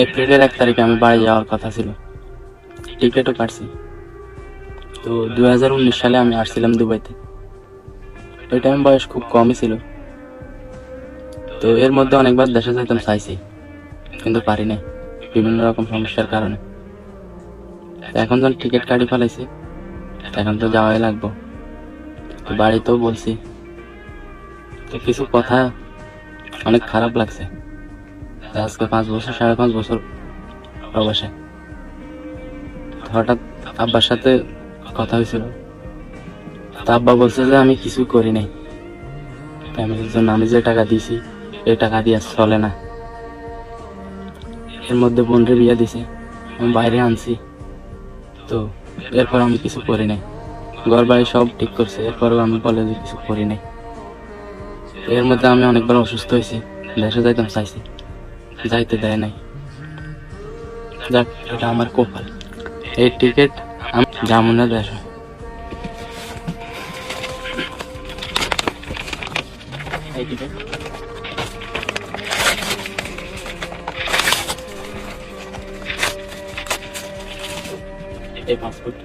এপ্রিলের 1 তারিখে আমি বাড়ি যাওয়ার কথা ছিল, টিকিটও কাটছি। তো 2019 সালে আমি আসছিলাম দুবাইতে। ওই টাইম বয়স খুব কমই ছিল। তো এর মধ্যে অনেকবার দেশে যাইতাম চাইছি, কিন্তু পারি নাই বিভিন্ন রকম সমস্যার কারণে। এখন যখন টিকিট কাটি ফেলাইছি, এখন তো যাওয়াই লাগবো। তো বাড়িতেও বলছি, তো কিছু কথা অনেক খারাপ লাগছে। আজকে 5 বছর 5.5 বছর প্রবাসে। হঠাৎ আব্বার সাথে কথা হয়েছিল, তা আব্বা বলছে যে আমি কিছু করি নাই ফ্যামিলির জন্য। আমি যে টাকা দিছি এই টাকা দিয়ে চলে না। এর মধ্যে বোনরে বিয়ে দিছে, আমি বাইরে আনছি। তো এরপর আমি কিছু করি নাই, ঘর বাড়ি সব ঠিক করছে, এরপরও আমি বলে যে কিছু করি নাই। এর মধ্যে আমি অনেকবার অসুস্থ হয়েছি, দেশে যাইতাম চাইছি, যাইতে দেয় নাই। যাক, এটা আমার কপাল। এই টিকিট আমি যাবো না দেশে। এই টিকিট, এই পাসপোর্ট।